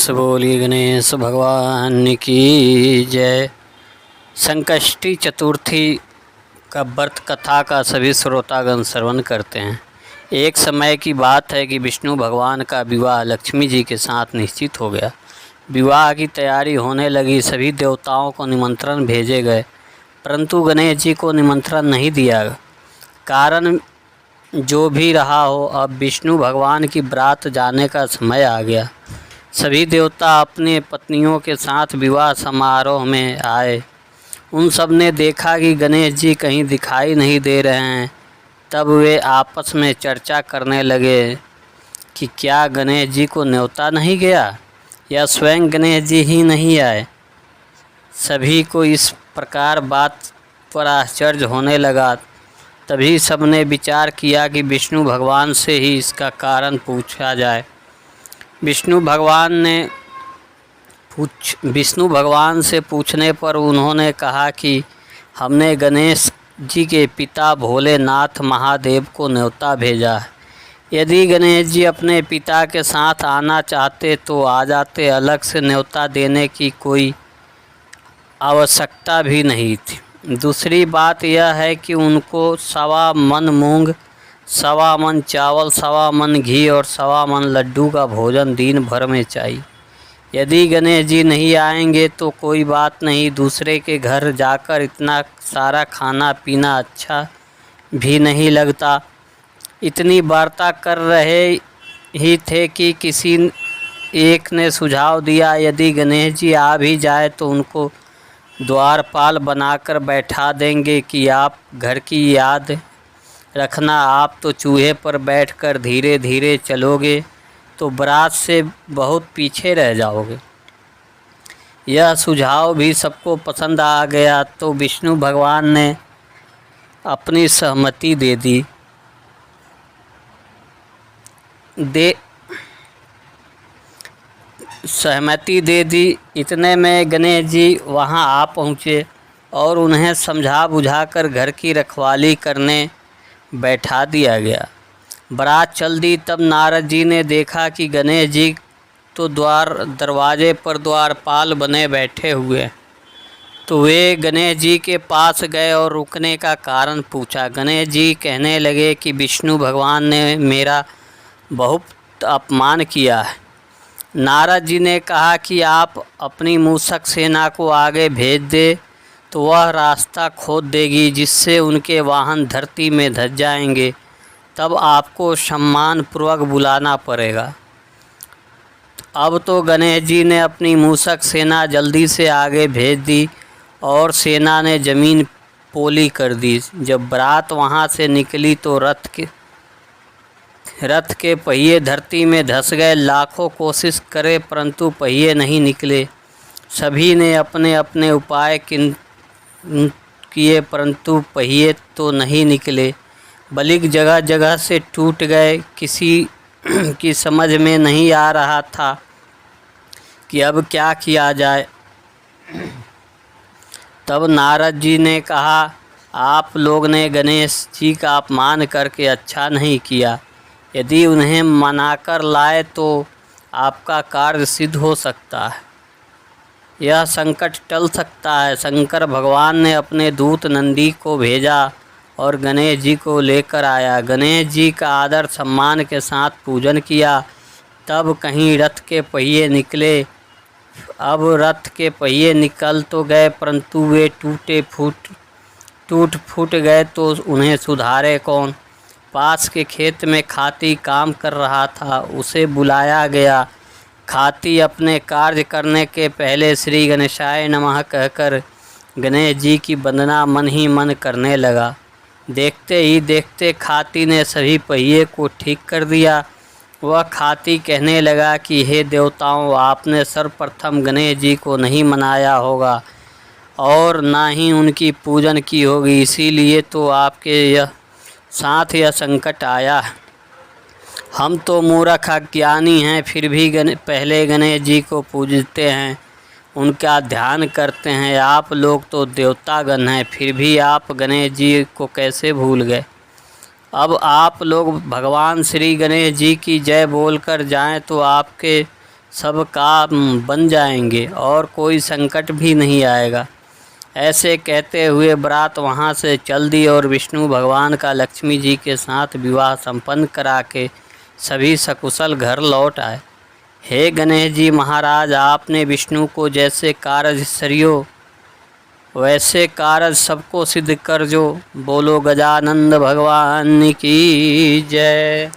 गणेश बोलिए गणेश भगवान की जय। संकष्टी चतुर्थी का व्रत कथा का सभी श्रोतागण श्रवण करते हैं। एक समय की बात है कि विष्णु भगवान का विवाह लक्ष्मी जी के साथ निश्चित हो गया। विवाह की तैयारी होने लगी। सभी देवताओं को निमंत्रण भेजे गए, परंतु गणेश जी को निमंत्रण नहीं दिया। कारण जो भी रहा हो, अब विष्णु भगवान की बारात जाने का समय आ गया। सभी देवता अपने पत्नियों के साथ विवाह समारोह में आए। उन सब ने देखा कि गणेश जी कहीं दिखाई नहीं दे रहे हैं। तब वे आपस में चर्चा करने लगे कि क्या गणेश जी को न्योता नहीं गया या स्वयं गणेश जी ही नहीं आए। सभी को इस प्रकार बात पर आश्चर्य होने लगा। तभी सबने विचार किया कि विष्णु भगवान से ही इसका कारण पूछा जाए। विष्णु भगवान से पूछने पर उन्होंने कहा कि हमने गणेश जी के पिता भोलेनाथ महादेव को न्योता भेजा है। यदि गणेश जी अपने पिता के साथ आना चाहते तो आ जाते, अलग से न्योता देने की कोई आवश्यकता भी नहीं थी। दूसरी बात यह है कि उनको 1.25 मन मूंग, 1.25 मन चावल, 1.25 मन घी और 1.25 मन लड्डू का भोजन दिन भर में चाहिए। यदि गणेश जी नहीं आएंगे तो कोई बात नहीं, दूसरे के घर जाकर इतना सारा खाना पीना अच्छा भी नहीं लगता। इतनी वार्ता कर रहे ही थे कि किसी एक ने सुझाव दिया, यदि गणेश जी आ भी जाए तो उनको द्वारपाल बनाकर बैठा देंगे कि आप घर की याद रखना, आप तो चूहे पर बैठकर धीरे धीरे चलोगे तो बारात से बहुत पीछे रह जाओगे। यह सुझाव भी सबको पसंद आ गया तो विष्णु भगवान ने अपनी सहमति दे दी। इतने में गणेश जी वहां आ पहुँचे और उन्हें समझा बुझाकर घर की रखवाली करने बैठा दिया गया। बारात चल दी। तब नारद जी ने देखा कि गणेश जी तो दरवाजे पर द्वारपाल बने बैठे हुए। तो वे गणेश जी के पास गए और रुकने का कारण पूछा। गणेश जी कहने लगे कि विष्णु भगवान ने मेरा बहुत अपमान किया है। नारद जी ने कहा कि आप अपनी मूषक सेना को आगे भेज दे तो वह रास्ता खोद देगी, जिससे उनके वाहन धरती में धंस जाएंगे। तब आपको सम्मानपूर्वक बुलाना पड़ेगा। अब तो गणेश जी ने अपनी मूषक सेना जल्दी से आगे भेज दी और सेना ने ज़मीन पोली कर दी। जब बारात वहाँ से निकली तो रथ के पहिए धरती में धंस गए। लाखों कोशिश करे परंतु पहिए नहीं निकले। सभी ने अपने अपने उपाय किए परंतु पहिए तो नहीं निकले। बलिक जगह जगह से टूट गए। किसी की समझ में नहीं आ रहा था कि अब क्या किया जाए। तब नारद जी ने कहा, आप लोग ने गणेश जी का अपमान करके अच्छा नहीं किया। यदि उन्हें मनाकर लाए तो आपका कार्य सिद्ध हो सकता है, यह संकट टल सकता है। शंकर भगवान ने अपने दूत नंदी को भेजा और गणेश जी को लेकर आया। गणेश जी का आदर सम्मान के साथ पूजन किया। तब कहीं रथ के पहिए निकले। अब रथ के पहिए निकल तो गए परंतु वे टूट फूट गए तो उन्हें सुधारे कौन। पास के खेत में खाती काम कर रहा था, उसे बुलाया गया। खाती अपने कार्य करने के पहले श्री गणेशाय नमः कहकर गणेश जी की वंदना मन ही मन करने लगा। देखते ही देखते खाती ने सभी पहिए को ठीक कर दिया। वह खाती कहने लगा कि हे देवताओं, आपने सर्वप्रथम गणेश जी को नहीं मनाया होगा और ना ही उनकी पूजन की होगी, इसीलिए तो आपके साथ यह संकट आया है। हम तो मूर्ख अज्ञानी हैं, फिर भी पहले गणेश जी को पूजते हैं, उनका ध्यान करते हैं। आप लोग तो देवतागण हैं, फिर भी आप गणेश जी को कैसे भूल गए। अब आप लोग भगवान श्री गणेश जी की जय बोलकर जाएं तो आपके सब काम बन जाएंगे और कोई संकट भी नहीं आएगा। ऐसे कहते हुए बारात वहाँ से चल दी और विष्णु भगवान का लक्ष्मी जी के साथ विवाह संपन्न करा के सभी सकुशल घर लौट आए। हे गणेश जी महाराज, आपने विष्णु को जैसे कारज सरियो वैसे कारज सबको सिद्ध कर जो। बोलो गजानंद भगवान की जय।